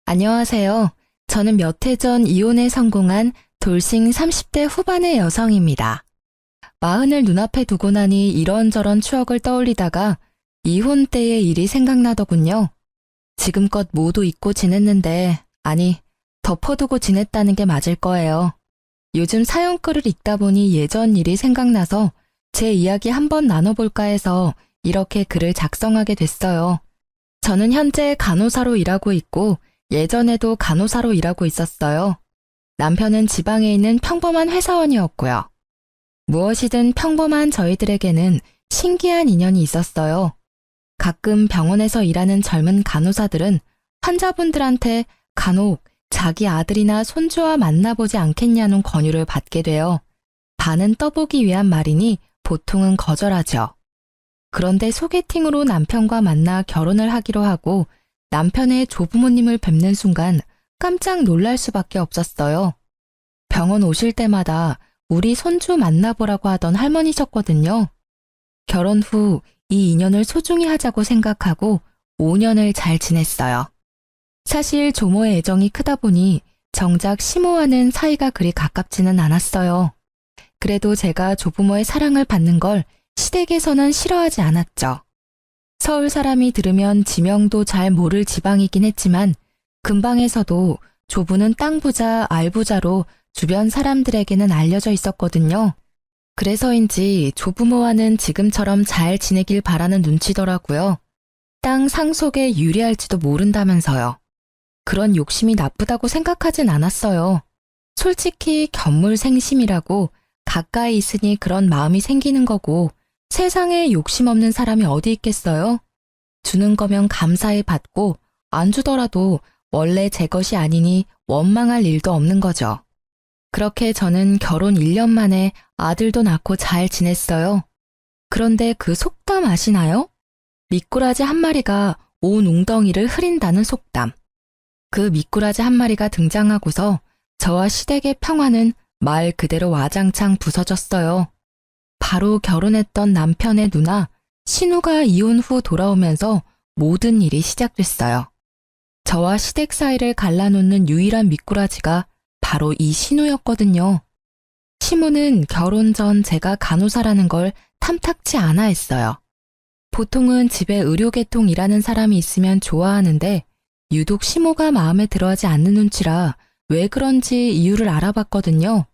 안녕하세요. 저는 몇 해 전 이혼에 성공한 돌싱 30대 후반의 여성입니다. 마흔을 눈앞에 두고 나니 이런저런 추억을 떠올리다가 이혼 때의 일이 생각나더군요. 지금껏 모두 잊고 지냈는데, 아니, 덮어두고 지냈다는 게 맞을 거예요. 요즘 사연글을 읽다 보니 예전 일이 생각나서 제 이야기 한번 나눠볼까 해서 이렇게 글을 작성하게 됐어요. 저는 현재 간호사로 일하고 있고 예전에도 간호사로 일하고 있었어요. 남편은 지방에 있는 평범한 회사원이었고요. 무엇이든 평범한 저희들에게는 신기한 인연이 있었어요. 가끔 병원에서 일하는 젊은 간호사들은 환자분들한테 간혹 자기 아들이나 손주와 만나보지 않겠냐는 권유를 받게 돼요. 반은 떠보기 위한 말이니 보통은 거절하죠. 그런데 소개팅으로 남편과 만나 결혼을 하기로 하고 남편의 조부모님을 뵙는 순간 깜짝 놀랄 수밖에 없었어요. 병원 오실 때마다 우리 손주 만나보라고 하던 할머니셨거든요. 결혼 후 이 인연을 소중히 하자고 생각하고 5년을 잘 지냈어요. 사실 조모의 애정이 크다 보니 정작 시모와는 사이가 그리 가깝지는 않았어요. 그래도 제가 조부모의 사랑을 받는 걸 시댁에서는 싫어하지 않았죠. 서울 사람이 들으면 지명도 잘 모를 지방이긴 했지만 근방에서도 조부는 땅 부자, 알 부자로 주변 사람들에게는 알려져 있었거든요. 그래서인지 조부모와는 지금처럼 잘 지내길 바라는 눈치더라고요. 땅 상속에 유리할지도 모른다면서요. 그런 욕심이 나쁘다고 생각하진 않았어요. 솔직히 견물생심이라고 가까이 있으니 그런 마음이 생기는 거고 세상에 욕심 없는 사람이 어디 있겠어요? 주는 거면 감사히 받고 안 주더라도 원래 제 것이 아니니 원망할 일도 없는 거죠. 그렇게 저는 결혼 1년 만에 아들도 낳고 잘 지냈어요. 그런데 그 속담 아시나요? 미꾸라지 한 마리가 온 웅덩이를 흐린다는 속담. 그 미꾸라지 한 마리가 등장하고서 저와 시댁의 평화는 말 그대로 와장창 부서졌어요. 바로 결혼했던 남편의 누나 신우가 이혼 후 돌아오면서 모든 일이 시작됐어요. 저와 시댁 사이를 갈라놓는 유일한 미꾸라지가 바로 이 신우였거든요. 시모는 결혼 전 제가 간호사라는 걸 탐탁치 않아 했어요. 보통은 집에 의료계통 일하는 사람이 있으면 좋아하는데 유독 시모가 마음에 들어하지 않는 눈치라 왜 그런지 이유를 알아봤거든요.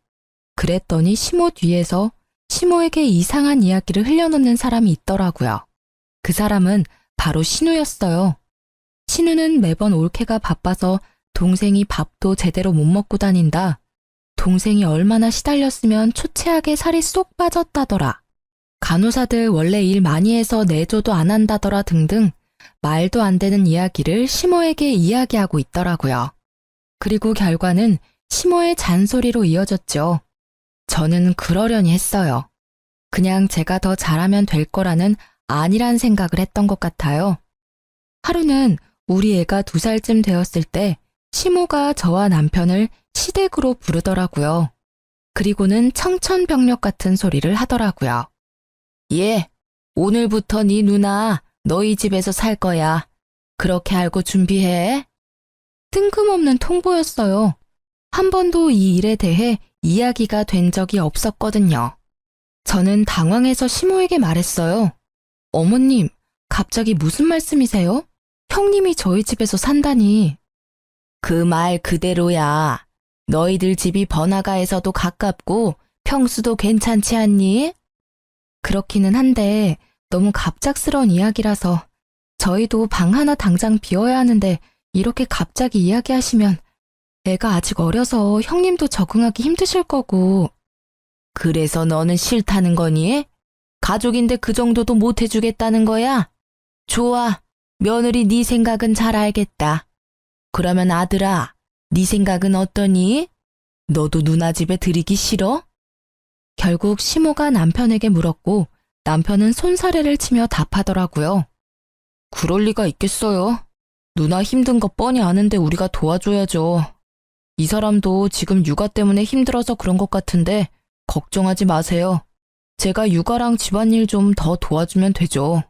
그랬더니 시모 뒤에서 시모에게 이상한 이야기를 흘려놓는 사람이 있더라고요. 그 사람은 바로 신우였어요. 신우는 매번 올케가 바빠서 동생이 밥도 제대로 못 먹고 다닌다. 동생이 얼마나 시달렸으면 초췌하게 살이 쏙 빠졌다더라. 간호사들 원래 일 많이 해서 내조도 안 한다더라 등등 말도 안 되는 이야기를 시모에게 이야기하고 있더라고요. 그리고 결과는 시모의 잔소리로 이어졌죠. 저는 그러려니 했어요. 그냥 제가 더 잘하면 될 거라는 안일한 생각을 했던 것 같아요. 하루는 우리 애가 2살쯤 되었을 때 시모가 저와 남편을 시댁으로 부르더라고요. 그리고는 청천벽력 같은 소리를 하더라고요. 예, 오늘부터 네 누나 너희 집에서 살 거야. 그렇게 알고 준비해. 뜬금없는 통보였어요. 한 번도 이 일에 대해 이야기가 된 적이 없었거든요. 저는 당황해서 시모에게 말했어요. 어머님, 갑자기 무슨 말씀이세요? 형님이 저희 집에서 산다니. 그 말 그대로야. 너희들 집이 번화가에서도 가깝고 평수도 괜찮지 않니? 그렇기는 한데 너무 갑작스러운 이야기라서 저희도 방 하나 당장 비워야 하는데 이렇게 갑자기 이야기하시면 애가 아직 어려서 형님도 적응하기 힘드실 거고. 그래서 너는 싫다는 거니? 가족인데 그 정도도 못 해주겠다는 거야? 좋아. 며느리 네 생각은 잘 알겠다. 그러면 아들아, 네 생각은 어떠니? 너도 누나 집에 들이기 싫어? 결국 시모가 남편에게 물었고 남편은 손사래를 치며 답하더라고요. 그럴 리가 있겠어요. 누나 힘든 거 뻔히 아는데 우리가 도와줘야죠. 이 사람도 지금 육아 때문에 힘들어서 그런 것 같은데 걱정하지 마세요. 제가 육아랑 집안일 좀 더 도와주면 되죠.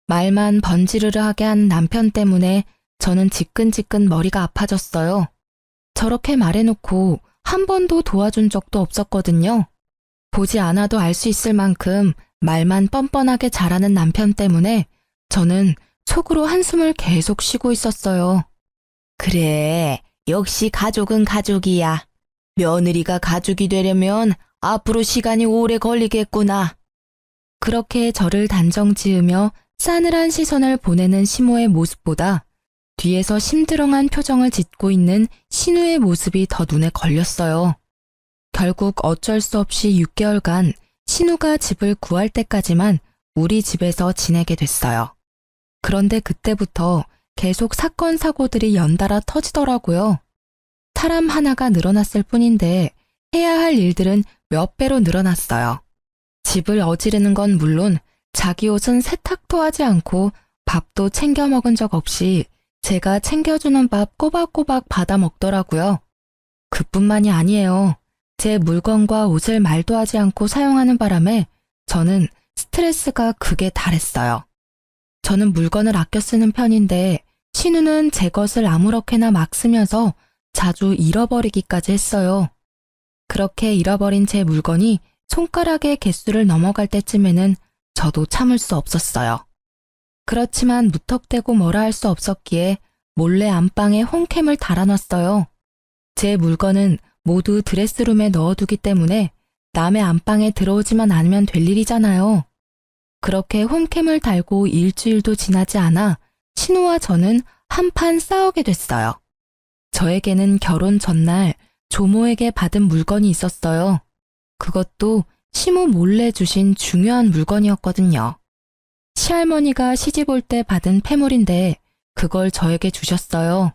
말만 번지르르하게 한 남편 때문에 저는 지끈지끈 머리가 아파졌어요. 저렇게 말해놓고 한 번도 도와준 적도 없었거든요. 보지 않아도 알 수 있을 만큼 말만 뻔뻔하게 잘하는 남편 때문에 저는 속으로 한숨을 계속 쉬고 있었어요. 그래, 역시 가족은 가족이야. 며느리가 가족이 되려면 앞으로 시간이 오래 걸리겠구나. 그렇게 저를 단정 지으며 싸늘한 시선을 보내는 시모의 모습보다 뒤에서 심드렁한 표정을 짓고 있는 신우의 모습이 더 눈에 걸렸어요. 결국 어쩔 수 없이 6개월간 신우가 집을 구할 때까지만 우리 집에서 지내게 됐어요. 그런데 그때부터 계속 사건 사고들이 연달아 터지더라고요. 사람 하나가 늘어났을 뿐인데 해야 할 일들은 몇 배로 늘어났어요. 집을 어지르는 건 물론 자기 옷은 세탁도 하지 않고 밥도 챙겨 먹은 적 없이 제가 챙겨주는 밥 꼬박꼬박 받아 먹더라고요. 그뿐만이 아니에요. 제 물건과 옷을 말도 하지 않고 사용하는 바람에 저는 스트레스가 극에 달했어요. 저는 물건을 아껴 쓰는 편인데 신우는 제 것을 아무렇게나 막 쓰면서 자주 잃어버리기까지 했어요. 그렇게 잃어버린 제 물건이 손가락의 개수를 넘어갈 때쯤에는 저도 참을 수 없었어요. 그렇지만 무턱대고 뭐라 할 수 없었기에 몰래 안방에 홈캠을 달아놨어요. 제 물건은 모두 드레스룸에 넣어두기 때문에 남의 안방에 들어오지만 않으면 될 일이잖아요. 그렇게 홈캠을 달고 일주일도 지나지 않아 신우와 저는 한판 싸우게 됐어요. 저에게는 결혼 전날 조모에게 받은 물건이 있었어요. 그것도 시모 몰래 주신 중요한 물건이었거든요. 시할머니가 시집 올 때 받은 패물인데 그걸 저에게 주셨어요.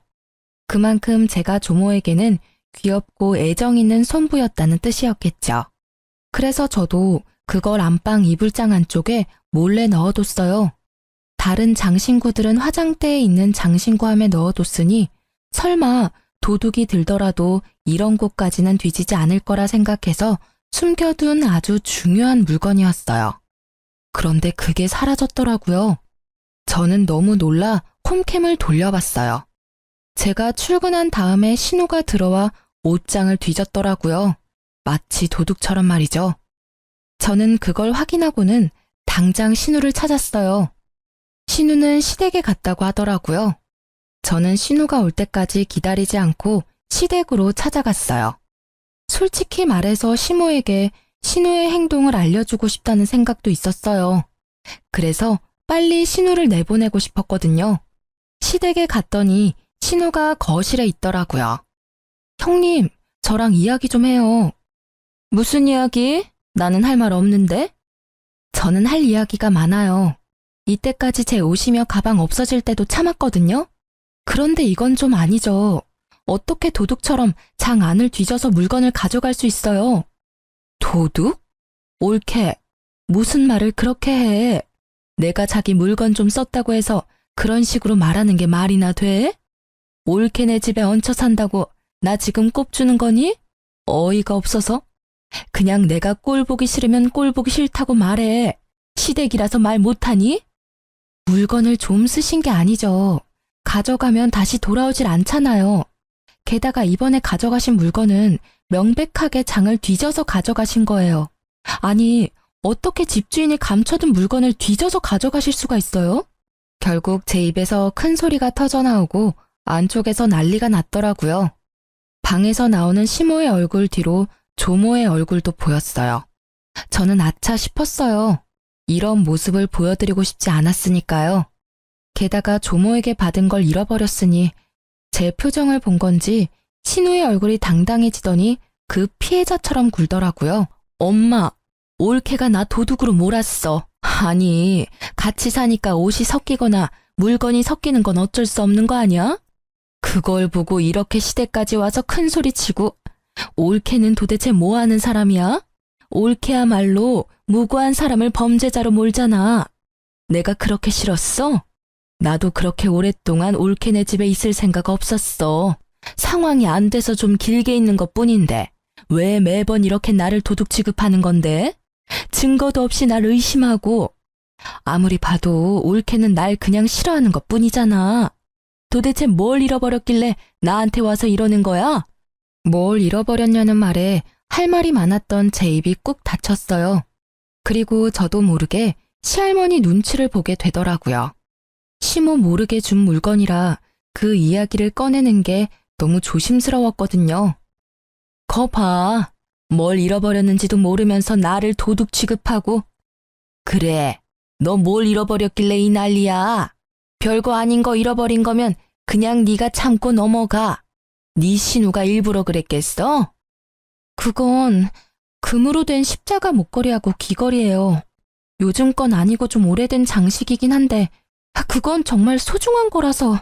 그만큼 제가 조모에게는 귀엽고 애정 있는 손부였다는 뜻이었겠죠. 그래서 저도 그걸 안방 이불장 안쪽에 몰래 넣어뒀어요. 다른 장신구들은 화장대에 있는 장신구함에 넣어뒀으니 설마 도둑이 들더라도 이런 곳까지는 뒤지지 않을 거라 생각해서 숨겨둔 아주 중요한 물건이었어요. 그런데 그게 사라졌더라고요. 저는 너무 놀라 홈캠을 돌려봤어요. 제가 출근한 다음에 신우가 들어와 옷장을 뒤졌더라고요. 마치 도둑처럼 말이죠. 저는 그걸 확인하고는 당장 신우를 찾았어요. 신우는 시댁에 갔다고 하더라고요. 저는 신우가 올 때까지 기다리지 않고 시댁으로 찾아갔어요. 솔직히 말해서 시모에게 신우의 행동을 알려주고 싶다는 생각도 있었어요. 그래서 빨리 신우를 내보내고 싶었거든요. 시댁에 갔더니 신우가 거실에 있더라고요. 형님, 저랑 이야기 좀 해요. 무슨 이야기? 나는 할 말 없는데? 저는 할 이야기가 많아요. 이때까지 제 옷이며 가방 없어질 때도 참았거든요. 그런데 이건 좀 아니죠. 어떻게 도둑처럼 장 안을 뒤져서 물건을 가져갈 수 있어요? 도둑? 옳게. 무슨 말을 그렇게 해? 내가 자기 물건 좀 썼다고 해서 그런 식으로 말하는 게 말이나 돼? 옳게 내 집에 얹혀 산다고 나 지금 꼽주는 거니? 어이가 없어서? 그냥 내가 꼴 보기 싫으면 꼴 보기 싫다고 말해. 시댁이라서 말 못하니? 물건을 좀 쓰신 게 아니죠. 가져가면 다시 돌아오질 않잖아요. 게다가 이번에 가져가신 물건은 명백하게 장을 뒤져서 가져가신 거예요. 아니, 어떻게 집주인이 감춰둔 물건을 뒤져서 가져가실 수가 있어요? 결국 제 입에서 큰 소리가 터져나오고 안쪽에서 난리가 났더라고요. 방에서 나오는 시모의 얼굴 뒤로 조모의 얼굴도 보였어요. 저는 아차 싶었어요. 이런 모습을 보여드리고 싶지 않았으니까요. 게다가 조모에게 받은 걸 잃어버렸으니 제 표정을 본 건지 신우의 얼굴이 당당해지더니 그 피해자처럼 굴더라고요. 엄마, 올케가 나 도둑으로 몰았어. 아니, 같이 사니까 옷이 섞이거나 물건이 섞이는 건 어쩔 수 없는 거 아니야? 그걸 보고 이렇게 시댁까지 와서 큰 소리 치고 올케는 도대체 뭐 하는 사람이야? 올케야말로 무고한 사람을 범죄자로 몰잖아. 내가 그렇게 싫었어? 나도 그렇게 오랫동안 올케네 집에 있을 생각 없었어. 상황이 안 돼서 좀 길게 있는 것뿐인데 왜 매번 이렇게 나를 도둑 취급하는 건데? 증거도 없이 날 의심하고 아무리 봐도 올케는 날 그냥 싫어하는 것뿐이잖아. 도대체 뭘 잃어버렸길래 나한테 와서 이러는 거야? 뭘 잃어버렸냐는 말에 할 말이 많았던 제 입이 꾹 닫혔어요. 그리고 저도 모르게 시할머니 눈치를 보게 되더라고요. 시모 모르게 준 물건이라 그 이야기를 꺼내는 게 너무 조심스러웠거든요. 거 봐. 뭘 잃어버렸는지도 모르면서 나를 도둑 취급하고. 그래, 너 뭘 잃어버렸길래 이 난리야. 별거 아닌 거 잃어버린 거면 그냥 네가 참고 넘어가. 네 신우가 일부러 그랬겠어? 그건 금으로 된 십자가 목걸이하고 귀걸이에요. 요즘 건 아니고 좀 오래된 장식이긴 한데 그건 정말 소중한 거라서.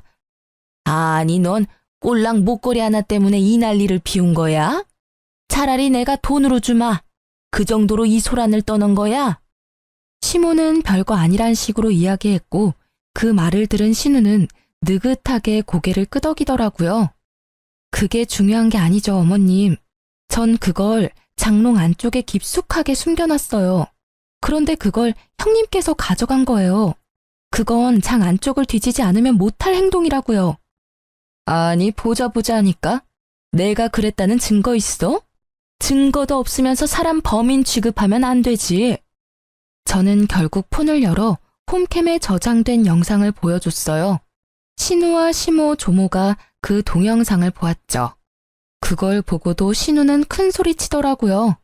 아니, 넌 꼴랑 목걸이 하나 때문에 이 난리를 피운 거야? 차라리 내가 돈으로 주마. 그 정도로 이 소란을 떠는 거야? 시모는 별거 아니란 식으로 이야기했고 그 말을 들은 신우는 느긋하게 고개를 끄덕이더라고요. 그게 중요한 게 아니죠, 어머님. 전 그걸 장롱 안쪽에 깊숙하게 숨겨놨어요. 그런데 그걸 형님께서 가져간 거예요. 그건 장 안쪽을 뒤지지 않으면 못할 행동이라고요. 아니, 보자 하니까 내가 그랬다는 증거 있어? 증거도 없으면서 사람 범인 취급하면 안 되지. 저는 결국 폰을 열어 홈캠에 저장된 영상을 보여줬어요. 신우와 시모, 조모가 그 동영상을 보았죠. 그걸 보고도 신우는 큰 소리 치더라고요.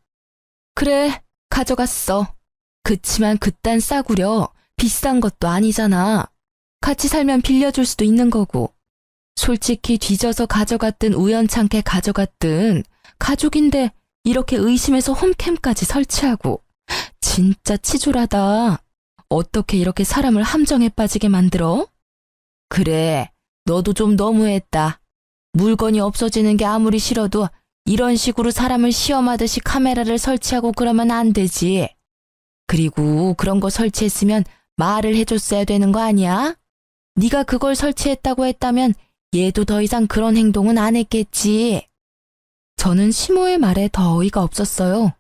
그래, 가져갔어. 그치만 그딴 싸구려 비싼 것도 아니잖아. 같이 살면 빌려줄 수도 있는 거고. 솔직히 뒤져서 가져갔든 우연찮게 가져갔든 가족인데 이렇게 의심해서 홈캠까지 설치하고. 진짜 치졸하다. 어떻게 이렇게 사람을 함정에 빠지게 만들어? 그래, 너도 좀 너무했다. 물건이 없어지는 게 아무리 싫어도 이런 식으로 사람을 시험하듯이 카메라를 설치하고 그러면 안 되지. 그리고 그런 거 설치했으면 말을 해줬어야 되는 거 아니야? 네가 그걸 설치했다고 했다면 얘도 더 이상 그런 행동은 안 했겠지. 저는 시모의 말에 더 어이가 없었어요.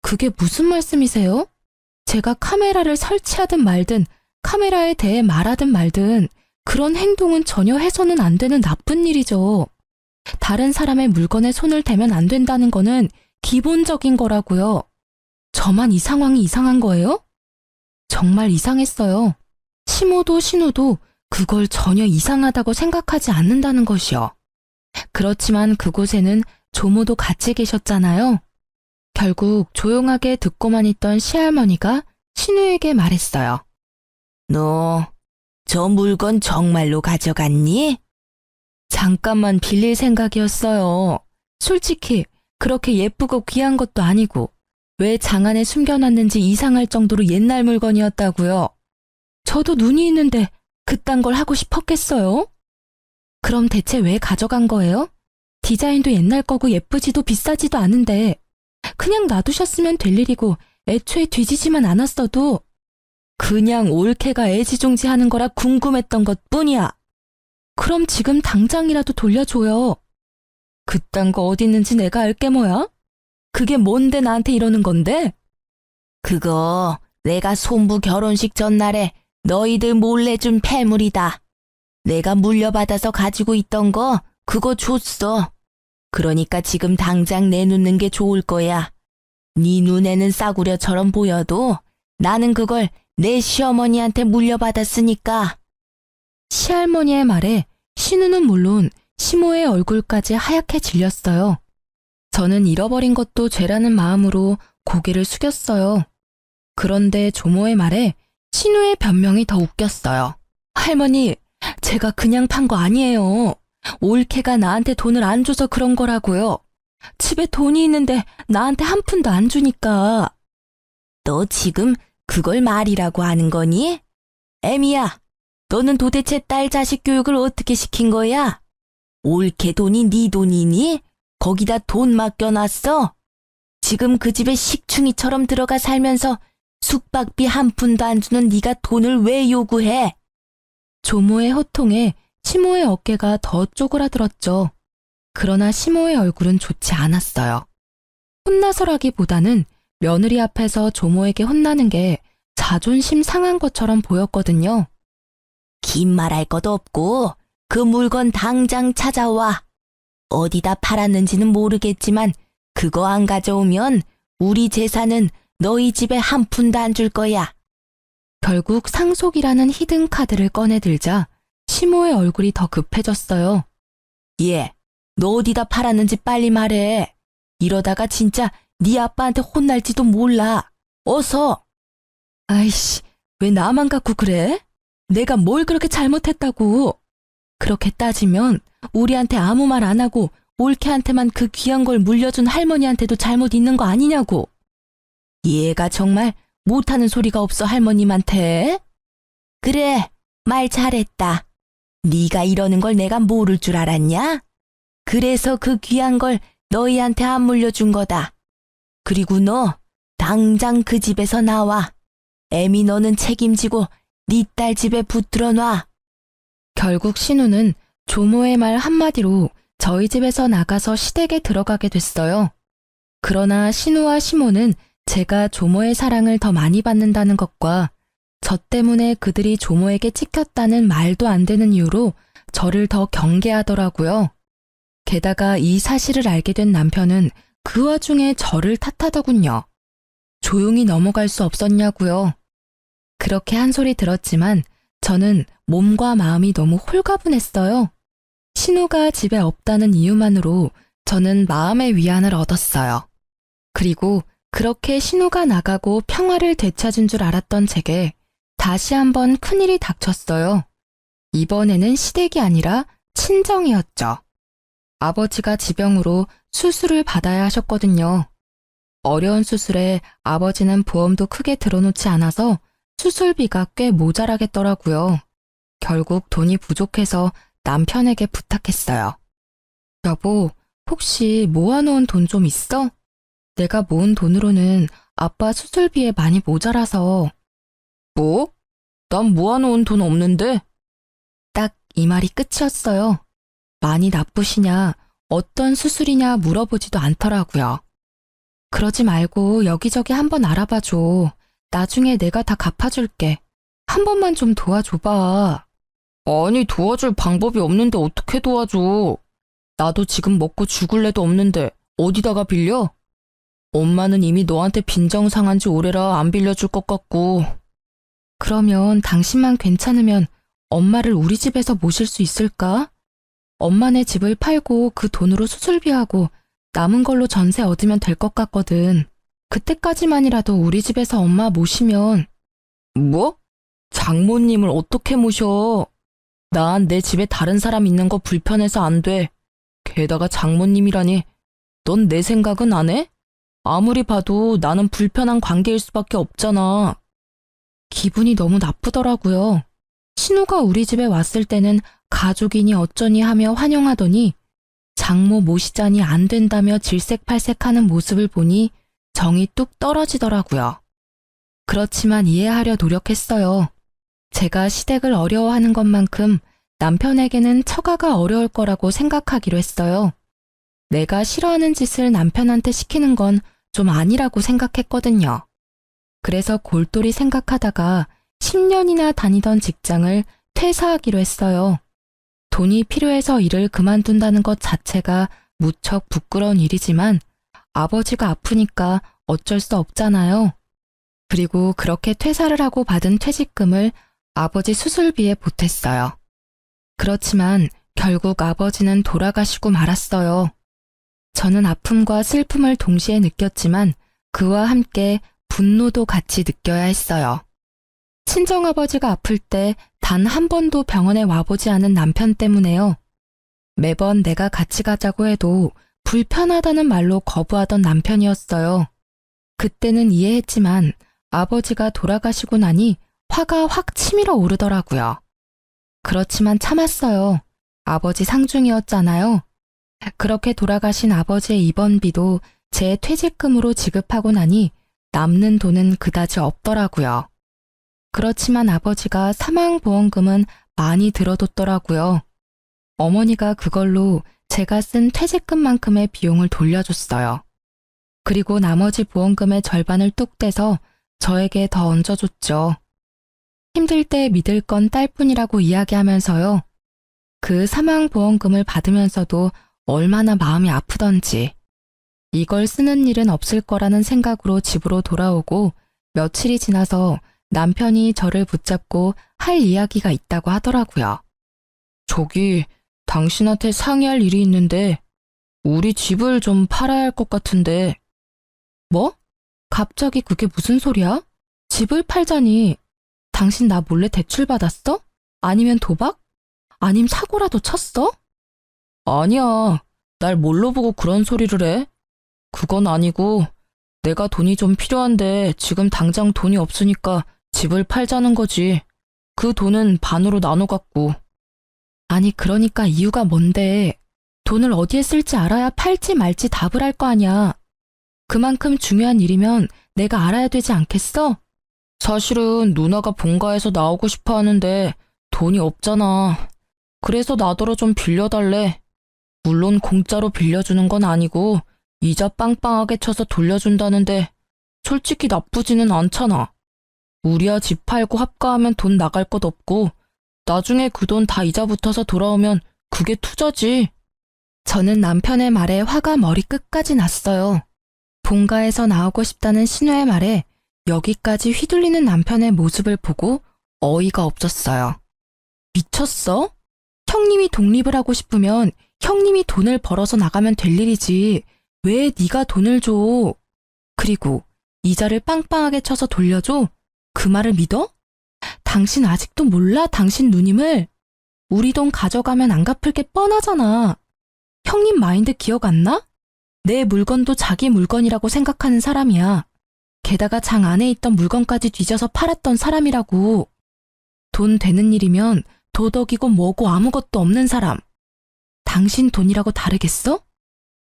그게 무슨 말씀이세요? 제가 카메라를 설치하든 말든 카메라에 대해 말하든 말든 그런 행동은 전혀 해서는 안 되는 나쁜 일이죠. 다른 사람의 물건에 손을 대면 안 된다는 거는 기본적인 거라고요. 저만 이 상황이 이상한 거예요? 정말 이상했어요. 시모도 신우도 그걸 전혀 이상하다고 생각하지 않는다는 것이요. 그렇지만 그곳에는 조모도 같이 계셨잖아요. 결국 조용하게 듣고만 있던 시할머니가 신우에게 말했어요. 너 저 물건 정말로 가져갔니? 잠깐만 빌릴 생각이었어요. 솔직히 그렇게 예쁘고 귀한 것도 아니고 왜 장 안에 숨겨놨는지 이상할 정도로 옛날 물건이었다고요. 저도 눈이 있는데 그딴 걸 하고 싶었겠어요? 그럼 대체 왜 가져간 거예요? 디자인도 옛날 거고 예쁘지도 비싸지도 않은데 그냥 놔두셨으면 될 일이고 애초에 뒤지지만 않았어도 그냥 올케가 애지중지하는 거라 궁금했던 것뿐이야. 그럼 지금 당장이라도 돌려줘요. 그딴 거 어디 있는지 내가 알게 뭐야? 그게 뭔데 나한테 이러는 건데? 그거 내가 손부 결혼식 전날에 너희들 몰래 준 폐물이다. 내가 물려받아서 가지고 있던 거 그거 줬어. 그러니까 지금 당장 내놓는 게 좋을 거야. 네 눈에는 싸구려처럼 보여도 나는 그걸 내 시어머니한테 물려받았으니까. 시할머니의 말에 신우는 물론 시모의 얼굴까지 하얗게 질렸어요. 저는 잃어버린 것도 죄라는 마음으로 고개를 숙였어요. 그런데 조모의 말에 신우의 변명이 더 웃겼어요. 할머니, 제가 그냥 판 거 아니에요. 올케가 나한테 돈을 안 줘서 그런 거라고요. 집에 돈이 있는데 나한테 한 푼도 안 주니까. 너 지금 그걸 말이라고 하는 거니? 애미야, 너는 도대체 딸 자식 교육을 어떻게 시킨 거야? 올케 돈이 네 돈이니? 거기다 돈 맡겨놨어? 지금 그 집에 식충이처럼 들어가 살면서 숙박비 한 푼도 안 주는 네가 돈을 왜 요구해? 조모의 호통에 시모의 어깨가 더 쪼그라들었죠. 그러나 시모의 얼굴은 좋지 않았어요. 혼나서라기보다는 며느리 앞에서 조모에게 혼나는 게 자존심 상한 것처럼 보였거든요. 긴 말할 것도 없고 그 물건 당장 찾아와. 어디다 팔았는지는 모르겠지만 그거 안 가져오면 우리 재산은 너희 집에 한 푼도 안 줄 거야. 결국 상속이라는 히든 카드를 꺼내들자 시모의 얼굴이 더 급해졌어요. 얘, 너 어디다 팔았는지 빨리 말해. 이러다가 진짜 네 아빠한테 혼날지도 몰라. 어서. 아이씨, 왜 나만 갖고 그래? 내가 뭘 그렇게 잘못했다고. 그렇게 따지면 우리한테 아무 말 안 하고 올케한테만 그 귀한 걸 물려준 할머니한테도 잘못 있는 거 아니냐고. 얘가 정말 못하는 소리가 없어 할머님한테. 그래, 말 잘했다. 네가 이러는 걸 내가 모를 줄 알았냐? 그래서 그 귀한 걸 너희한테 안 물려준 거다. 그리고 너 당장 그 집에서 나와. 애미 너는 책임지고 네 딸 집에 붙들어 놔. 결국 신우는 조모의 말 한마디로 저희 집에서 나가서 시댁에 들어가게 됐어요. 그러나 신우와 시모는 제가 조모의 사랑을 더 많이 받는다는 것과 저 때문에 그들이 조모에게 찍혔다는 말도 안 되는 이유로 저를 더 경계하더라고요. 게다가 이 사실을 알게 된 남편은 그 와중에 저를 탓하더군요. 조용히 넘어갈 수 없었냐고요. 그렇게 한 소리 들었지만 저는 몸과 마음이 너무 홀가분했어요. 신우가 집에 없다는 이유만으로 저는 마음의 위안을 얻었어요. 그리고 그렇게 신우가 나가고 평화를 되찾은 줄 알았던 제게 다시 한번 큰일이 닥쳤어요. 이번에는 시댁이 아니라 친정이었죠. 아버지가 지병으로 수술을 받아야 하셨거든요. 어려운 수술에 아버지는 보험도 크게 들어놓지 않아서 수술비가 꽤 모자라겠더라고요. 결국 돈이 부족해서 남편에게 부탁했어요. 여보, 혹시 모아놓은 돈 좀 있어? 내가 모은 돈으로는 아빠 수술비에 많이 모자라서. 뭐? 난 모아놓은 돈 없는데? 딱 이 말이 끝이었어요. 많이 나쁘시냐, 어떤 수술이냐 물어보지도 않더라고요. 그러지 말고 여기저기 한번 알아봐줘. 나중에 내가 다 갚아줄게. 한 번만 좀 도와줘봐. 아니, 도와줄 방법이 없는데 어떻게 도와줘? 나도 지금 먹고 죽을래도 없는데 어디다가 빌려? 엄마는 이미 너한테 빈정상한 지 오래라 안 빌려줄 것 같고. 그러면 당신만 괜찮으면 엄마를 우리 집에서 모실 수 있을까? 엄마네 집을 팔고 그 돈으로 수술비하고 남은 걸로 전세 얻으면 될 것 같거든. 그때까지만이라도 우리 집에서 엄마 모시면. 뭐? 장모님을 어떻게 모셔? 난 내 집에 다른 사람 있는 거 불편해서 안 돼. 게다가 장모님이라니. 넌 내 생각은 안 해? 아무리 봐도 나는 불편한 관계일 수밖에 없잖아. 기분이 너무 나쁘더라고요. 신우가 우리 집에 왔을 때는 가족이니 어쩌니 하며 환영하더니 장모 모시자니 안 된다며 질색팔색하는 모습을 보니 정이 뚝 떨어지더라고요. 그렇지만 이해하려 노력했어요. 제가 시댁을 어려워하는 것만큼 남편에게는 처가가 어려울 거라고 생각하기로 했어요. 내가 싫어하는 짓을 남편한테 시키는 건 좀 아니라고 생각했거든요. 그래서 골똘히 생각하다가 10년이나 다니던 직장을 퇴사하기로 했어요. 돈이 필요해서 일을 그만둔다는 것 자체가 무척 부끄러운 일이지만 아버지가 아프니까 어쩔 수 없잖아요. 그리고 그렇게 퇴사를 하고 받은 퇴직금을 아버지 수술비에 보탰어요. 그렇지만 결국 아버지는 돌아가시고 말았어요. 저는 아픔과 슬픔을 동시에 느꼈지만 그와 함께 분노도 같이 느껴야 했어요. 친정아버지가 아플 때 단 한 번도 병원에 와보지 않은 남편 때문에요. 매번 내가 같이 가자고 해도 불편하다는 말로 거부하던 남편이었어요. 그때는 이해했지만 아버지가 돌아가시고 나니 화가 확 치밀어 오르더라고요. 그렇지만 참았어요. 아버지 상중이었잖아요. 그렇게 돌아가신 아버지의 입원비도 제 퇴직금으로 지급하고 나니 남는 돈은 그다지 없더라고요. 그렇지만 아버지가 사망보험금은 많이 들어뒀더라고요. 어머니가 그걸로 제가 쓴 퇴직금만큼의 비용을 돌려줬어요. 그리고 나머지 보험금의 절반을 뚝 떼서 저에게 더 얹어줬죠. 힘들 때 믿을 건 딸뿐이라고 이야기하면서요. 그 사망보험금을 받으면서도 얼마나 마음이 아프던지. 이걸 쓰는 일은 없을 거라는 생각으로 집으로 돌아오고 며칠이 지나서 남편이 저를 붙잡고 할 이야기가 있다고 하더라고요. 저기, 당신한테 상의할 일이 있는데 우리 집을 좀 팔아야 할 것 같은데. 뭐? 갑자기 그게 무슨 소리야? 집을 팔자니. 당신 나 몰래 대출받았어? 아니면 도박? 아님 사고라도 쳤어? 아니야. 날 뭘로 보고 그런 소리를 해? 그건 아니고 내가 돈이 좀 필요한데 지금 당장 돈이 없으니까 집을 팔자는 거지. 그 돈은 반으로 나눠 갖고. 아니 그러니까 이유가 뭔데? 돈을 어디에 쓸지 알아야 팔지 말지 답을 할 거 아니야. 그만큼 중요한 일이면 내가 알아야 되지 않겠어? 사실은 누나가 본가에서 나오고 싶어 하는데 돈이 없잖아. 그래서 나더러 좀 빌려달래. 물론 공짜로 빌려주는 건 아니고 이자 빵빵하게 쳐서 돌려준다는데 솔직히 나쁘지는 않잖아. 우리야 집 팔고 합가하면 돈 나갈 것 없고 나중에 그 돈 다 이자 붙어서 돌아오면 그게 투자지. 저는 남편의 말에 화가 머리끝까지 났어요. 본가에서 나오고 싶다는 신우의 말에 여기까지 휘둘리는 남편의 모습을 보고 어이가 없었어요. 미쳤어? 형님이 독립을 하고 싶으면 형님이 돈을 벌어서 나가면 될 일이지. 왜 네가 돈을 줘? 그리고 이자를 빵빵하게 쳐서 돌려줘? 그 말을 믿어? 당신 아직도 몰라, 당신 누님을? 우리 돈 가져가면 안 갚을 게 뻔하잖아. 형님 마인드 기억 안 나? 내 물건도 자기 물건이라고 생각하는 사람이야. 게다가 장 안에 있던 물건까지 뒤져서 팔았던 사람이라고. 돈 되는 일이면 도덕이고 뭐고 아무것도 없는 사람. 당신 돈이라고 다르겠어?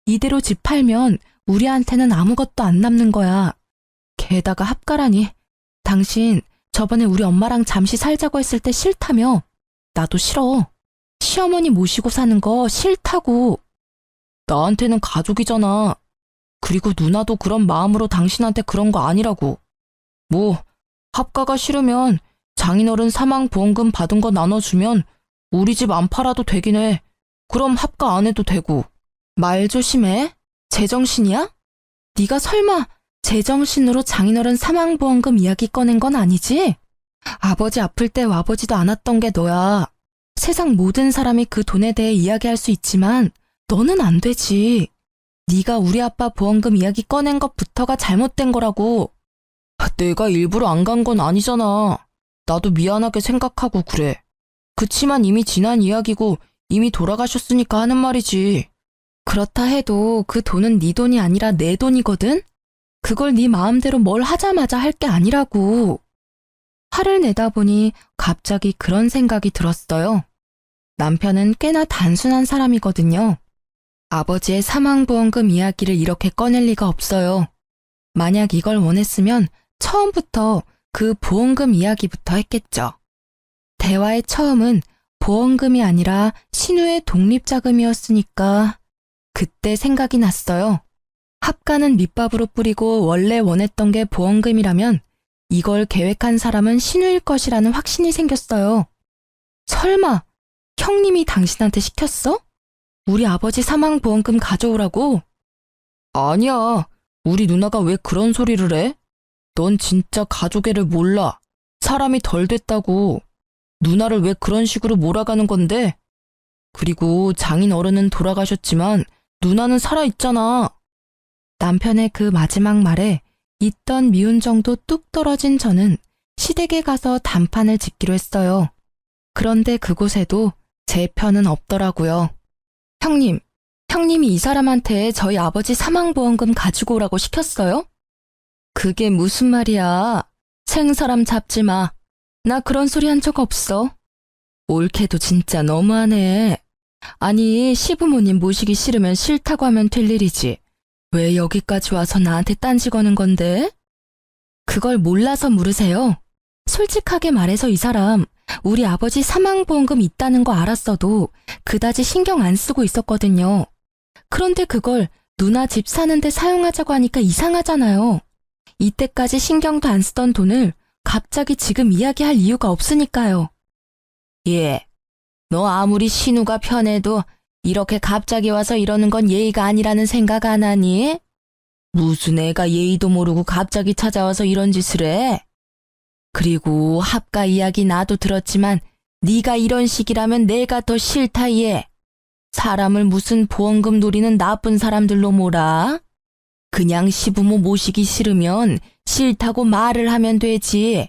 이대로 집 팔면 우리한테는 아무것도 안 남는 거야. 게다가 합가라니. 당신 저번에 우리 엄마랑 잠시 살자고 했을 때 싫다며. 나도 싫어. 시어머니 모시고 사는 거 싫다고. 나한테는 가족이잖아. 그리고 누나도 그런 마음으로 당신한테 그런 거 아니라고. 뭐 합가가 싫으면 장인어른 사망보험금 받은 거 나눠주면 우리 집 안 팔아도 되긴 해. 그럼 합가 안 해도 되고. 말 조심해. 제정신이야? 네가 설마 제정신으로 장인어른 사망보험금 이야기 꺼낸 건 아니지? 아버지 아플 때 와보지도 않았던 게 너야. 세상 모든 사람이 그 돈에 대해 이야기할 수 있지만 너는 안 되지. 네가 우리 아빠 보험금 이야기 꺼낸 것부터가 잘못된 거라고. 내가 일부러 안 간 건 아니잖아. 나도 미안하게 생각하고 그래. 그치만 이미 지난 이야기고 이미 돌아가셨으니까 하는 말이지. 그렇다 해도 그 돈은 네 돈이 아니라 내 돈이거든? 그걸 네 마음대로 뭘 하자마자 할 게 아니라고. 화를 내다 보니 갑자기 그런 생각이 들었어요. 남편은 꽤나 단순한 사람이거든요. 아버지의 사망보험금 이야기를 이렇게 꺼낼 리가 없어요. 만약 이걸 원했으면 처음부터 그 보험금 이야기부터 했겠죠. 대화의 처음은 보험금이 아니라 신우의 독립자금이었으니까 그때 생각이 났어요. 합가는 밑밥으로 뿌리고 원래 원했던 게 보험금이라면 이걸 계획한 사람은 신우일 것이라는 확신이 생겼어요. 설마 형님이 당신한테 시켰어? 우리 아버지 사망보험금 가져오라고? 아니야. 우리 누나가 왜 그런 소리를 해? 넌 진짜 가족애를 몰라. 사람이 덜 됐다고. 누나를 왜 그런 식으로 몰아가는 건데? 그리고 장인 어른은 돌아가셨지만 누나는 살아있잖아. 남편의 그 마지막 말에 있던 미운 정도 뚝 떨어진 저는 시댁에 가서 단판을 짓기로 했어요. 그런데 그곳에도 제 편은 없더라고요. 형님이 이 사람한테 저희 아버지 사망보험금 가지고 오라고 시켰어요? 그게 무슨 말이야? 생사람 잡지 마. 나 그런 소리 한 적 없어. 옳게도 진짜 너무하네. 아니, 시부모님 모시기 싫으면 싫다고 하면 될 일이지. 왜 여기까지 와서 나한테 딴지 거는 건데? 그걸 몰라서 물으세요. 솔직하게 말해서 이 사람 우리 아버지 사망보험금 있다는 거 알았어도 그다지 신경 안 쓰고 있었거든요. 그런데 그걸 누나 집 사는데 사용하자고 하니까 이상하잖아요. 이때까지 신경도 안 쓰던 돈을 갑자기 지금 이야기할 이유가 없으니까요. 예, 너 아무리 신우가 편해도 이렇게 갑자기 와서 이러는 건 예의가 아니라는 생각 안 하니? 무슨 애가 예의도 모르고 갑자기 찾아와서 이런 짓을 해? 그리고 합가 이야기 나도 들었지만 네가 이런 식이라면 내가 더 싫다 얘. 사람을 무슨 보험금 노리는 나쁜 사람들로 몰아? 그냥 시부모 모시기 싫으면 싫다고 말을 하면 되지.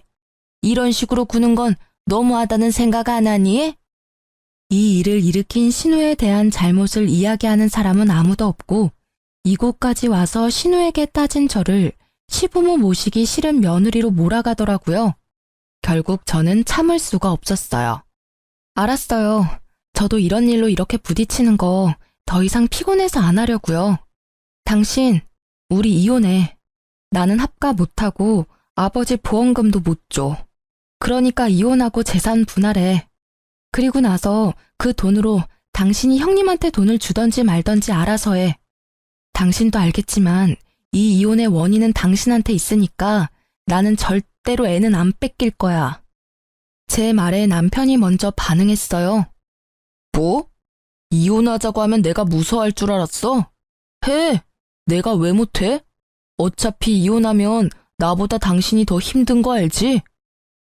이런 식으로 구는 건 너무하다는 생각 안 하니? 이 일을 일으킨 신우에 대한 잘못을 이야기하는 사람은 아무도 없고 이곳까지 와서 신우에게 따진 저를 시부모 모시기 싫은 며느리로 몰아가더라고요. 결국 저는 참을 수가 없었어요. 알았어요. 저도 이런 일로 이렇게 부딪히는 거 더 이상 피곤해서 안 하려고요. 당신, 우리 이혼해. 나는 합가 못하고 아버지 보험금도 못 줘. 그러니까 이혼하고 재산 분할해. 그리고 나서 그 돈으로 당신이 형님한테 돈을 주던지 말던지 알아서 해. 당신도 알겠지만 이 이혼의 원인은 당신한테 있으니까 나는 절대로 애는 안 뺏길 거야. 제 말에 남편이 먼저 반응했어요. 뭐? 이혼하자고 하면 내가 무서워할 줄 알았어? 해! 내가 왜 못해? 어차피 이혼하면 나보다 당신이 더 힘든 거 알지?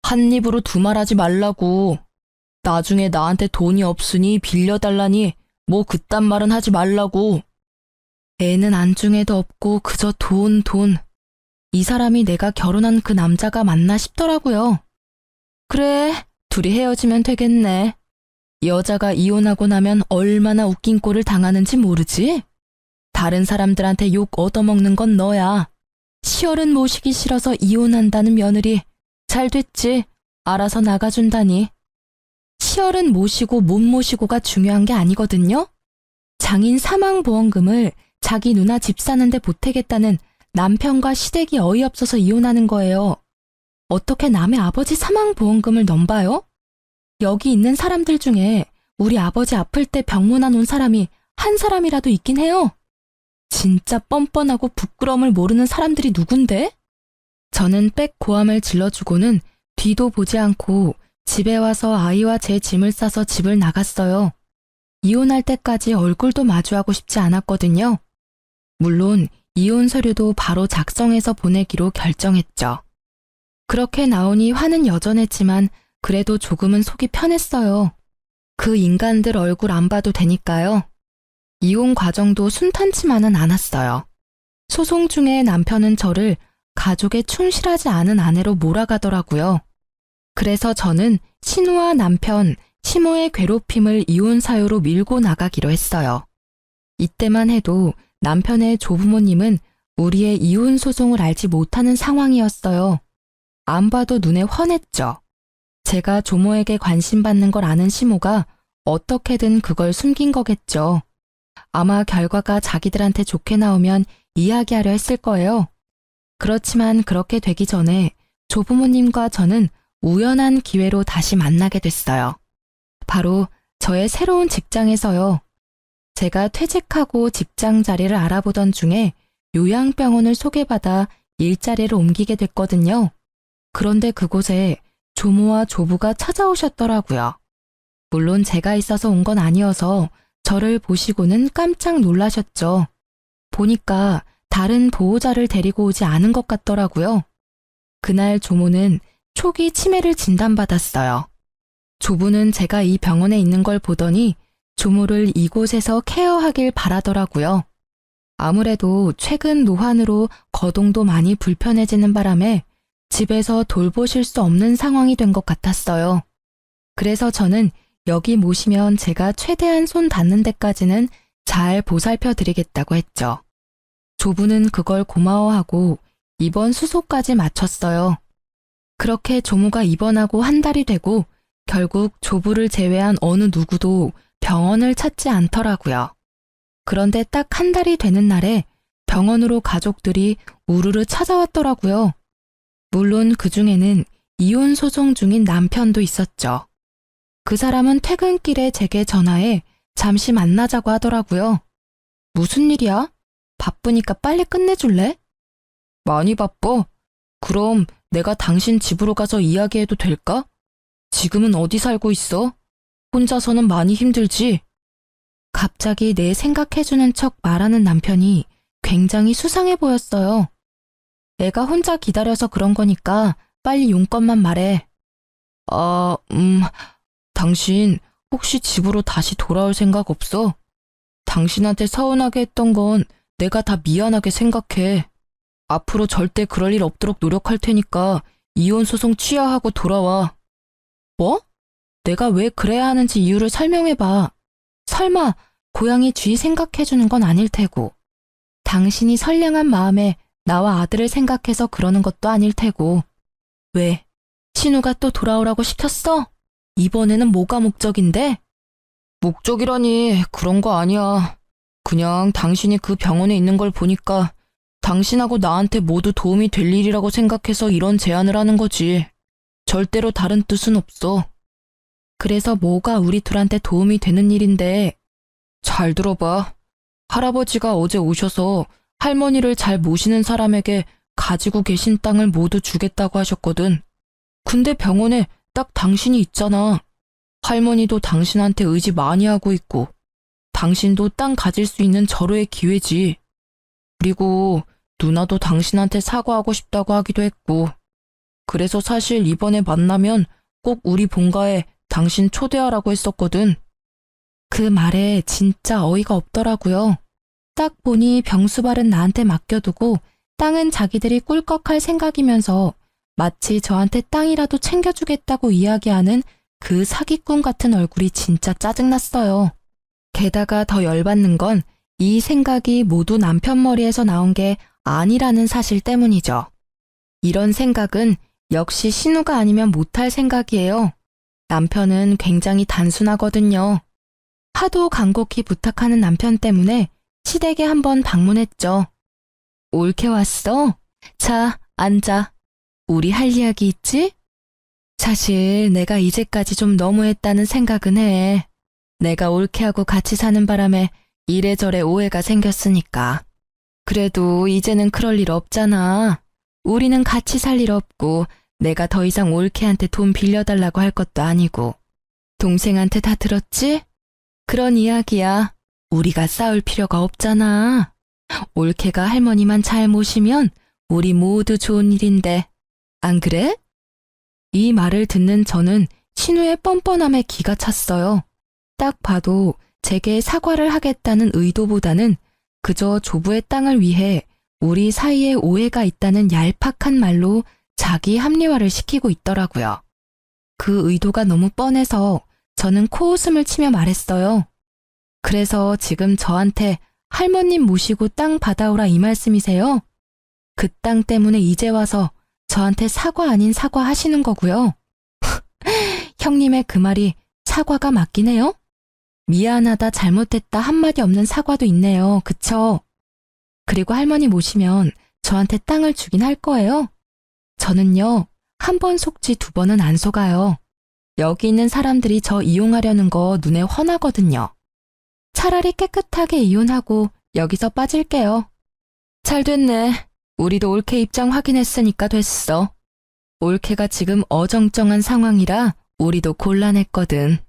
한 입으로 두말하지 말라고. 나중에 나한테 돈이 없으니 빌려달라니 뭐 그딴 말은 하지 말라고. 애는 안중에도 없고 그저 돈. 이 사람이 내가 결혼한 그 남자가 맞나 싶더라고요. 그래, 둘이 헤어지면 되겠네. 여자가 이혼하고 나면 얼마나 웃긴 꼴을 당하는지 모르지? 다른 사람들한테 욕 얻어먹는 건 너야. 시어른 모시기 싫어서 이혼한다는 며느리. 잘 됐지. 알아서 나가준다니. 시어른 모시고 못 모시고가 중요한 게 아니거든요. 장인 사망보험금을 자기 누나 집 사는데 보태겠다는 남편과 시댁이 어이없어서 이혼하는 거예요. 어떻게 남의 아버지 사망보험금을 넘봐요? 여기 있는 사람들 중에 우리 아버지 아플 때 병문안 온 사람이 한 사람이라도 있긴 해요. 진짜 뻔뻔하고 부끄러움을 모르는 사람들이 누군데? 저는 빽 고함을 질러주고는 뒤도 보지 않고 집에 와서 아이와 제 짐을 싸서 집을 나갔어요. 이혼할 때까지 얼굴도 마주하고 싶지 않았거든요. 물론 이혼 서류도 바로 작성해서 보내기로 결정했죠. 그렇게 나오니 화는 여전했지만 그래도 조금은 속이 편했어요. 그 인간들 얼굴 안 봐도 되니까요. 이혼 과정도 순탄치만은 않았어요. 소송 중에 남편은 저를 가족에 충실하지 않은 아내로 몰아가더라고요. 그래서 저는 신우와 남편, 시모의 괴롭힘을 이혼 사유로 밀고 나가기로 했어요. 이때만 해도 남편의 조부모님은 우리의 이혼 소송을 알지 못하는 상황이었어요. 안 봐도 눈에 훤했죠. 제가 조모에게 관심받는 걸 아는 시모가 어떻게든 그걸 숨긴 거겠죠. 아마 결과가 자기들한테 좋게 나오면 이야기하려 했을 거예요. 그렇지만 그렇게 되기 전에 조부모님과 저는 우연한 기회로 다시 만나게 됐어요. 바로 저의 새로운 직장에서요. 제가 퇴직하고 직장 자리를 알아보던 중에 요양병원을 소개받아 일자리를 옮기게 됐거든요. 그런데 그곳에 조모와 조부가 찾아오셨더라고요. 물론 제가 있어서 온 건 아니어서 저를 보시고는 깜짝 놀라셨죠. 보니까 다른 보호자를 데리고 오지 않은 것 같더라고요. 그날 조모는 초기 치매를 진단받았어요. 조부는 제가 이 병원에 있는 걸 보더니 조모를 이곳에서 케어하길 바라더라고요. 아무래도 최근 노환으로 거동도 많이 불편해지는 바람에 집에서 돌보실 수 없는 상황이 된 것 같았어요. 그래서 저는 여기 모시면 제가 최대한 손 닿는 데까지는 잘 보살펴 드리겠다고 했죠. 조부는 그걸 고마워하고 입원 수소까지 마쳤어요. 그렇게 조모가 입원하고 한 달이 되고 결국 조부를 제외한 어느 누구도 병원을 찾지 않더라고요. 그런데 딱 한 달이 되는 날에 병원으로 가족들이 우르르 찾아왔더라고요. 물론 그 중에는 이혼 소송 중인 남편도 있었죠. 그 사람은 퇴근길에 제게 전화해 잠시 만나자고 하더라고요. 무슨 일이야? 바쁘니까 빨리 끝내줄래? 많이 바빠? 그럼 내가 당신 집으로 가서 이야기해도 될까? 지금은 어디 살고 있어? 혼자서는 많이 힘들지. 갑자기 내 생각해주는 척 말하는 남편이 굉장히 수상해 보였어요. 애가 혼자 기다려서 그런 거니까 빨리 용건만 말해. 당신 혹시 집으로 다시 돌아올 생각 없어? 당신한테 서운하게 했던 건 내가 다 미안하게 생각해. 앞으로 절대 그럴 일 없도록 노력할 테니까 이혼 소송 취하하고 돌아와. 뭐? 내가 왜 그래야 하는지 이유를 설명해봐. 설마 고양이 쥐 생각해주는 건 아닐 테고. 당신이 선량한 마음에 나와 아들을 생각해서 그러는 것도 아닐 테고. 왜? 신우가 또 돌아오라고 시켰어? 이번에는 뭐가 목적인데? 목적이라니 그런 거 아니야. 그냥 당신이 그 병원에 있는 걸 보니까 당신하고 나한테 모두 도움이 될 일이라고 생각해서 이런 제안을 하는 거지. 절대로 다른 뜻은 없어. 그래서 뭐가 우리 둘한테 도움이 되는 일인데. 잘 들어봐. 할아버지가 어제 오셔서 할머니를 잘 모시는 사람에게 가지고 계신 땅을 모두 주겠다고 하셨거든. 근데 병원에 딱 당신이 있잖아. 할머니도 당신한테 의지 많이 하고 있고 당신도 땅 가질 수 있는 절호의 기회지. 그리고 누나도 당신한테 사과하고 싶다고 하기도 했고. 그래서 사실 이번에 만나면 꼭 우리 본가에 당신 초대하라고 했었거든. 그 말에 진짜 어이가 없더라고요. 딱 보니 병수발은 나한테 맡겨두고 땅은 자기들이 꿀꺽할 생각이면서 마치 저한테 땅이라도 챙겨주겠다고 이야기하는 그 사기꾼 같은 얼굴이 진짜 짜증났어요. 게다가 더 열받는 건 이 생각이 모두 남편 머리에서 나온 게 아니라는 사실 때문이죠. 이런 생각은 역시 신우가 아니면 못할 생각이에요. 남편은 굉장히 단순하거든요. 하도 간곡히 부탁하는 남편 때문에 시댁에 한번 방문했죠. 올케 왔어? 자, 앉아. 우리 할 이야기 있지? 사실 내가 이제까지 좀 너무했다는 생각은 해. 내가 올케하고 같이 사는 바람에 이래저래 오해가 생겼으니까. 그래도 이제는 그럴 일 없잖아. 우리는 같이 살 일 없고 내가 더 이상 올케한테 돈 빌려달라고 할 것도 아니고. 동생한테 다 들었지? 그런 이야기야. 우리가 싸울 필요가 없잖아. 올케가 할머니만 잘 모시면 우리 모두 좋은 일인데. 안 그래? 이 말을 듣는 저는 신우의 뻔뻔함에 기가 찼어요. 딱 봐도 제게 사과를 하겠다는 의도보다는 그저 조부의 땅을 위해 우리 사이에 오해가 있다는 얄팍한 말로 자기 합리화를 시키고 있더라고요. 그 의도가 너무 뻔해서 저는 코웃음을 치며 말했어요. 그래서 지금 저한테 할머님 모시고 땅 받아오라 이 말씀이세요? 그 땅 때문에 이제 와서 저한테 사과 아닌 사과 하시는 거고요. 형님의 그 말이 사과가 맞긴 해요? 미안하다 잘못했다 한마디 없는 사과도 있네요. 그쵸? 그리고 할머니 모시면 저한테 땅을 주긴 할 거예요. 저는요, 한 번 속지 두 번은 안 속아요. 여기 있는 사람들이 저 이용하려는 거 눈에 훤하거든요. 차라리 깨끗하게 이혼하고 여기서 빠질게요. 잘 됐네. 우리도 올케 입장 확인했으니까 됐어. 올케가 지금 어정쩡한 상황이라 우리도 곤란했거든.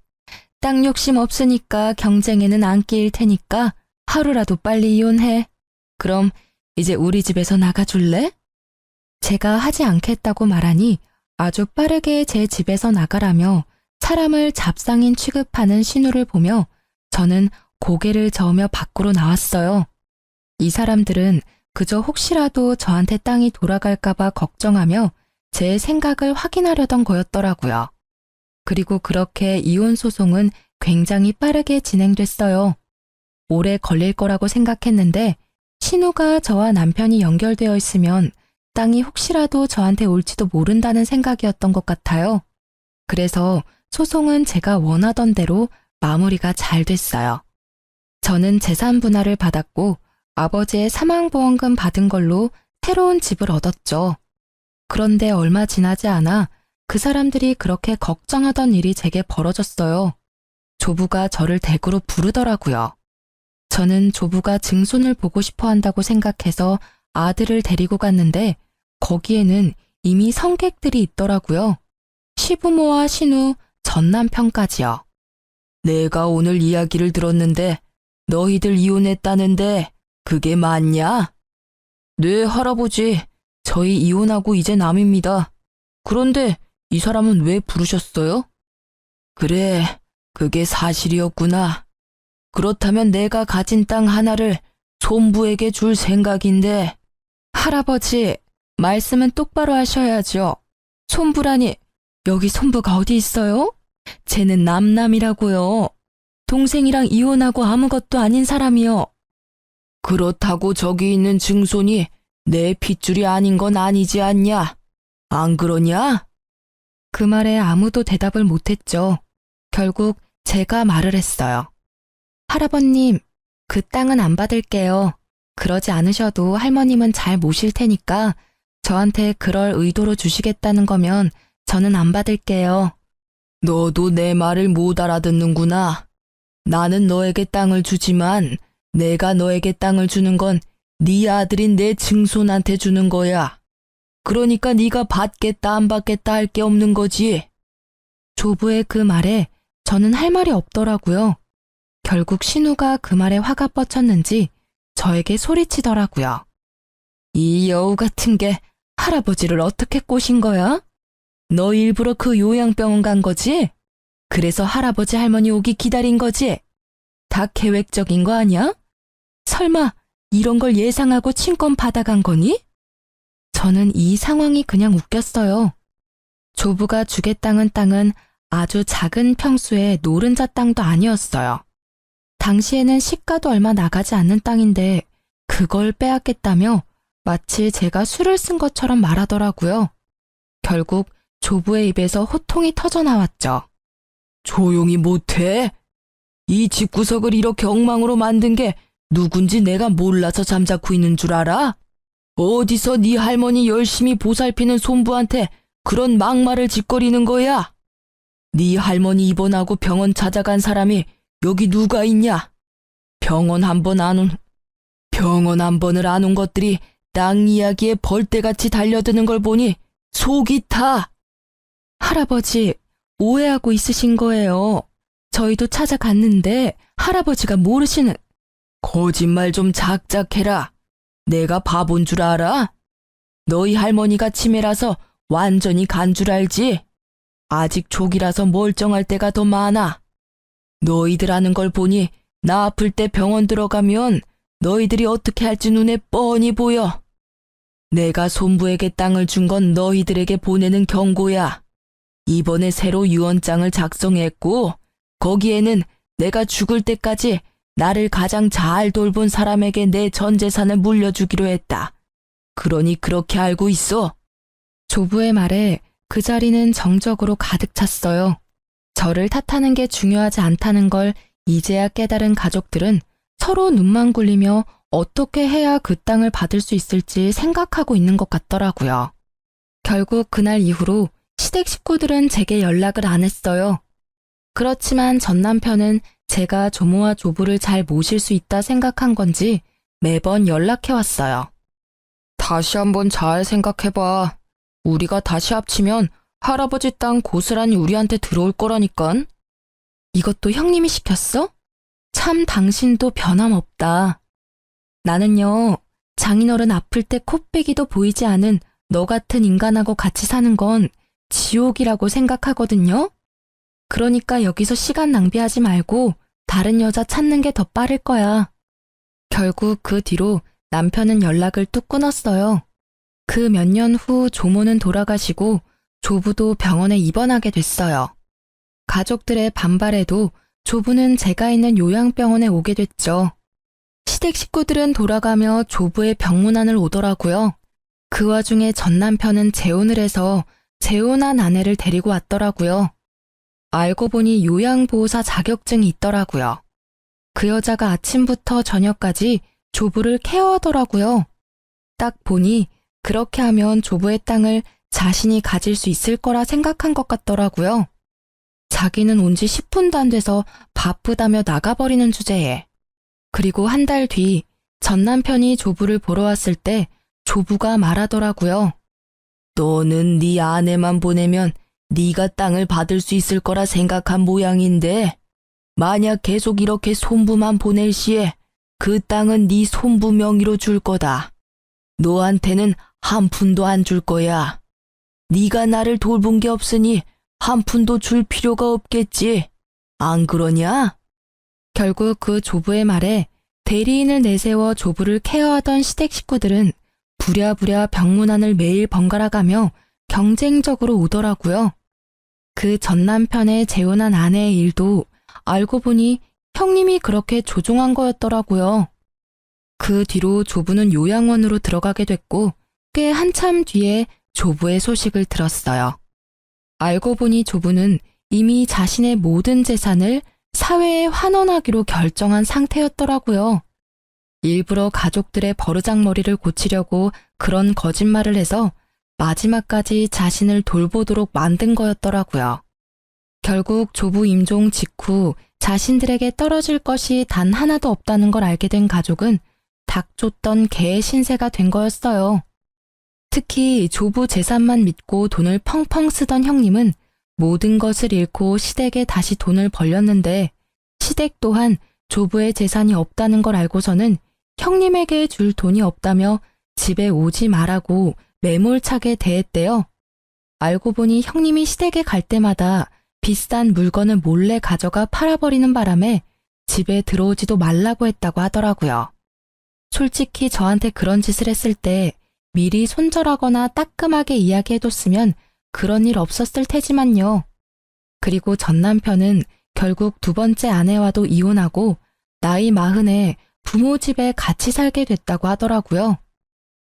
땅 욕심 없으니까 경쟁에는 안 끼일 테니까 하루라도 빨리 이혼해. 그럼 이제 우리 집에서 나가줄래? 제가 하지 않겠다고 말하니 아주 빠르게 제 집에서 나가라며 사람을 잡상인 취급하는 신우를 보며 저는 고개를 저으며 밖으로 나왔어요. 이 사람들은 그저 혹시라도 저한테 땅이 돌아갈까봐 걱정하며 제 생각을 확인하려던 거였더라고요. 그리고 그렇게 이혼 소송은 굉장히 빠르게 진행됐어요. 오래 걸릴 거라고 생각했는데 신우가 저와 남편이 연결되어 있으면 땅이 혹시라도 저한테 올지도 모른다는 생각이었던 것 같아요. 그래서 소송은 제가 원하던 대로 마무리가 잘 됐어요. 저는 재산 분할을 받았고 아버지의 사망보험금 받은 걸로 새로운 집을 얻었죠. 그런데 얼마 지나지 않아 그 사람들이 그렇게 걱정하던 일이 제게 벌어졌어요. 조부가 저를 댁으로 부르더라고요. 저는 조부가 증손을 보고 싶어 한다고 생각해서 아들을 데리고 갔는데 거기에는 이미 성객들이 있더라고요. 시부모와 신우, 전 남편까지요. 내가 오늘 이야기를 들었는데 너희들 이혼했다는데 그게 맞냐? 네, 할아버지. 저희 이혼하고 이제 남입니다. 그런데 이 사람은 왜 부르셨어요? 그래, 그게 사실이었구나. 그렇다면 내가 가진 땅 하나를 손부에게 줄 생각인데. 할아버지, 말씀은 똑바로 하셔야죠. 손부라니, 여기 손부가 어디 있어요? 쟤는 남남이라고요. 동생이랑 이혼하고 아무것도 아닌 사람이요. 그렇다고 저기 있는 증손이 내 핏줄이 아닌 건 아니지 않냐? 안 그러냐? 그 말에 아무도 대답을 못했죠. 결국 제가 말을 했어요. 할아버님, 그 땅은 안 받을게요. 그러지 않으셔도 할머님은 잘 모실 테니까 저한테 그럴 의도로 주시겠다는 거면 저는 안 받을게요. 너도 내 말을 못 알아듣는구나. 나는 너에게 땅을 주지만 내가 너에게 땅을 주는 건 네 아들인 내 증손한테 주는 거야. 그러니까 네가 받겠다 안 받겠다 할 게 없는 거지. 조부의 그 말에 저는 할 말이 없더라고요. 결국 신우가 그 말에 화가 뻗쳤는지 저에게 소리치더라고요. 이 여우 같은 게 할아버지를 어떻게 꼬신 거야? 너 일부러 그 요양병원 간 거지? 그래서 할아버지 할머니 오기 기다린 거지? 다 계획적인 거 아니야? 설마 이런 걸 예상하고 친권 받아간 거니? 저는 이 상황이 그냥 웃겼어요. 조부가 주겠다는 땅은 아주 작은 평수의 노른자 땅도 아니었어요. 당시에는 시가도 얼마 나가지 않는 땅인데 그걸 빼앗겠다며 마치 제가 술을 쓴 것처럼 말하더라고요. 결국 조부의 입에서 호통이 터져 나왔죠. 조용히 못해? 이 집구석을 이렇게 엉망으로 만든 게 누군지 내가 몰라서 잠자코 있는 줄 알아? 어디서 네 할머니 열심히 보살피는 손부한테 그런 막말을 짓거리는 거야? 네 할머니 입원하고 병원 찾아간 사람이 여기 누가 있냐? 병원 한 번을 안 온 것들이 땅 이야기에 벌떼같이 달려드는 걸 보니 속이 타. 할아버지, 오해하고 있으신 거예요. 저희도 찾아갔는데 할아버지가 모르시는. 거짓말 좀 작작해라. 내가 바본 줄 알아? 너희 할머니가 치매라서 완전히 간 줄 알지? 아직 초기라서 멀쩡할 때가 더 많아. 너희들 하는 걸 보니 나 아플 때 병원 들어가면 너희들이 어떻게 할지 눈에 뻔히 보여. 내가 손부에게 땅을 준 건 너희들에게 보내는 경고야. 이번에 새로 유언장을 작성했고 거기에는 내가 죽을 때까지 나를 가장 잘 돌본 사람에게 내 전 재산을 물려주기로 했다. 그러니 그렇게 알고 있어. 조부의 말에 그 자리는 정적으로 가득 찼어요. 저를 탓하는 게 중요하지 않다는 걸 이제야 깨달은 가족들은 서로 눈만 굴리며 어떻게 해야 그 땅을 받을 수 있을지 생각하고 있는 것 같더라고요. 결국 그날 이후로 시댁 식구들은 제게 연락을 안 했어요. 그렇지만 전 남편은 제가 조모와 조부를 잘 모실 수 있다 생각한 건지 매번 연락해왔어요. 다시 한번 잘 생각해봐. 우리가 다시 합치면 할아버지 땅 고스란히 우리한테 들어올 거라니깐. 이것도 형님이 시켰어? 참 당신도 변함없다. 나는요, 장인어른 아플 때 코빼기도 보이지 않은 너 같은 인간하고 같이 사는 건 지옥이라고 생각하거든요. 그러니까 여기서 시간 낭비하지 말고 다른 여자 찾는 게 더 빠를 거야. 결국 그 뒤로 남편은 연락을 뚝 끊었어요. 그 몇 년 후 조모는 돌아가시고 조부도 병원에 입원하게 됐어요. 가족들의 반발에도 조부는 제가 있는 요양병원에 오게 됐죠. 시댁 식구들은 돌아가며 조부의 병문안을 오더라고요. 그 와중에 전 남편은 재혼을 해서 재혼한 아내를 데리고 왔더라고요. 알고 보니 요양보호사 자격증이 있더라고요. 그 여자가 아침부터 저녁까지 조부를 케어하더라고요. 딱 보니 그렇게 하면 조부의 땅을 자신이 가질 수 있을 거라 생각한 것 같더라고요. 자기는 온 지 10분도 안 돼서 바쁘다며 나가버리는 주제에. 그리고 한 달 뒤 전 남편이 조부를 보러 왔을 때 조부가 말하더라고요. 너는 네 아내만 보내면 네가 땅을 받을 수 있을 거라 생각한 모양인데 만약 계속 이렇게 손부만 보낼 시에 그 땅은 네 손부 명의로 줄 거다. 너한테는 한 푼도 안 줄 거야. 네가 나를 돌본 게 없으니 한 푼도 줄 필요가 없겠지. 안 그러냐? 결국 그 조부의 말에 대리인을 내세워 조부를 케어하던 시댁 식구들은 부랴부랴 병문안을 매일 번갈아가며 경쟁적으로 오더라고요. 그 전 남편의 재혼한 아내의 일도 알고 보니 형님이 그렇게 조종한 거였더라고요. 그 뒤로 조부는 요양원으로 들어가게 됐고 꽤 한참 뒤에 조부의 소식을 들었어요. 알고 보니 조부는 이미 자신의 모든 재산을 사회에 환원하기로 결정한 상태였더라고요. 일부러 가족들의 버르장머리를 고치려고 그런 거짓말을 해서 마지막까지 자신을 돌보도록 만든 거였더라고요. 결국 조부 임종 직후 자신들에게 떨어질 것이 단 하나도 없다는 걸 알게 된 가족은 닭 쫓던 개의 신세가 된 거였어요. 특히 조부 재산만 믿고 돈을 펑펑 쓰던 형님은 모든 것을 잃고 시댁에 다시 돈을 벌렸는데 시댁 또한 조부의 재산이 없다는 걸 알고서는 형님에게 줄 돈이 없다며 집에 오지 말라고 매몰차게 대했대요. 알고 보니 형님이 시댁에 갈 때마다 비싼 물건을 몰래 가져가 팔아버리는 바람에 집에 들어오지도 말라고 했다고 하더라고요. 솔직히 저한테 그런 짓을 했을 때 미리 손절하거나 따끔하게 이야기해뒀으면 그런 일 없었을 테지만요. 그리고 전 남편은 결국 두 번째 아내와도 이혼하고 나이 40에 부모 집에 같이 살게 됐다고 하더라고요.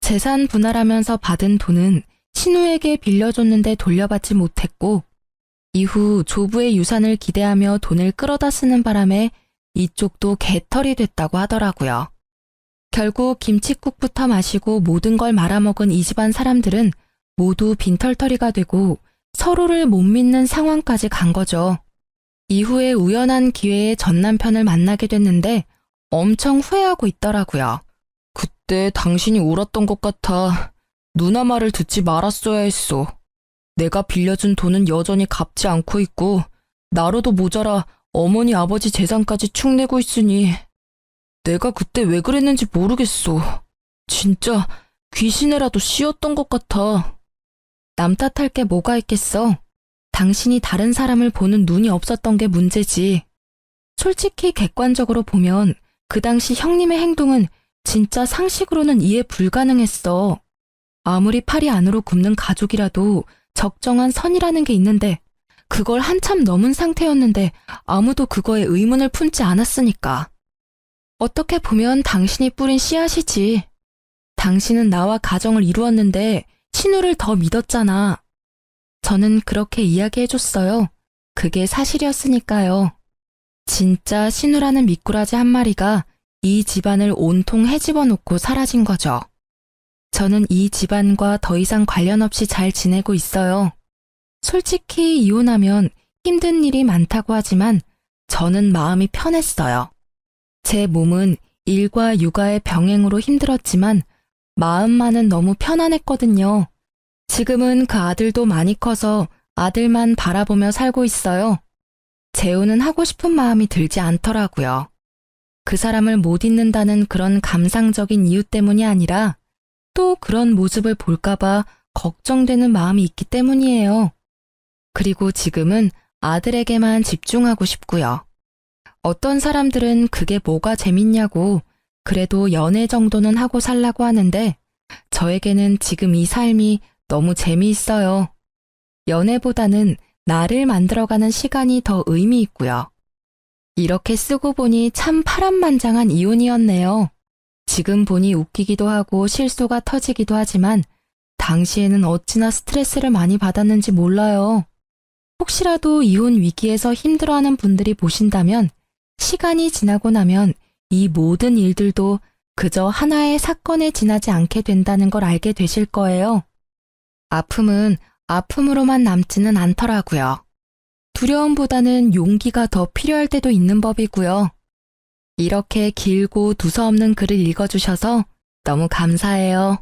재산 분할하면서 받은 돈은 신우에게 빌려줬는데 돌려받지 못했고 이후 조부의 유산을 기대하며 돈을 끌어다 쓰는 바람에 이쪽도 개털이 됐다고 하더라고요. 결국 김칫국부터 마시고 모든 걸 말아먹은 이 집안 사람들은 모두 빈털터리가 되고 서로를 못 믿는 상황까지 간 거죠. 이후에 우연한 기회에 전 남편을 만나게 됐는데 엄청 후회하고 있더라고요. 그때 당신이 울었던 것 같아. 누나 말을 듣지 말았어야 했어. 내가 빌려준 돈은 여전히 갚지 않고 있고 나로도 모자라 어머니 아버지 재산까지 축 내고 있으니 내가 그때 왜 그랬는지 모르겠어. 진짜 귀신에라도 씌었던 것 같아. 남 탓할 게 뭐가 있겠어. 당신이 다른 사람을 보는 눈이 없었던 게 문제지. 솔직히 객관적으로 보면 그 당시 형님의 행동은 진짜 상식으로는 이해 불가능했어. 아무리 팔이 안으로 굽는 가족이라도 적정한 선이라는 게 있는데 그걸 한참 넘은 상태였는데 아무도 그거에 의문을 품지 않았으니까. 어떻게 보면 당신이 뿌린 씨앗이지. 당신은 나와 가정을 이루었는데 신우를 더 믿었잖아. 저는 그렇게 이야기해줬어요. 그게 사실이었으니까요. 진짜 신우라는 미꾸라지 한 마리가 이 집안을 온통 헤집어 놓고 사라진 거죠. 저는 이 집안과 더 이상 관련 없이 잘 지내고 있어요. 솔직히 이혼하면 힘든 일이 많다고 하지만 저는 마음이 편했어요. 제 몸은 일과 육아의 병행으로 힘들었지만 마음만은 너무 편안했거든요. 지금은 그 아들도 많이 커서 아들만 바라보며 살고 있어요. 재혼은 하고 싶은 마음이 들지 않더라고요. 그 사람을 못 잊는다는 그런 감상적인 이유 때문이 아니라 또 그런 모습을 볼까봐 걱정되는 마음이 있기 때문이에요. 그리고 지금은 아들에게만 집중하고 싶고요. 어떤 사람들은 그게 뭐가 재밌냐고 그래도 연애 정도는 하고 살라고 하는데 저에게는 지금 이 삶이 너무 재미있어요. 연애보다는 나를 만들어가는 시간이 더 의미 있고요. 이렇게 쓰고 보니 참 파란만장한 이혼이었네요. 지금 보니 웃기기도 하고 실소가 터지기도 하지만 당시에는 어찌나 스트레스를 많이 받았는지 몰라요. 혹시라도 이혼 위기에서 힘들어하는 분들이 보신다면 시간이 지나고 나면 이 모든 일들도 그저 하나의 사건에 지나지 않게 된다는 걸 알게 되실 거예요. 아픔은 아픔으로만 남지는 않더라고요. 두려움보다는 용기가 더 필요할 때도 있는 법이고요. 이렇게 길고 두서없는 글을 읽어주셔서 너무 감사해요.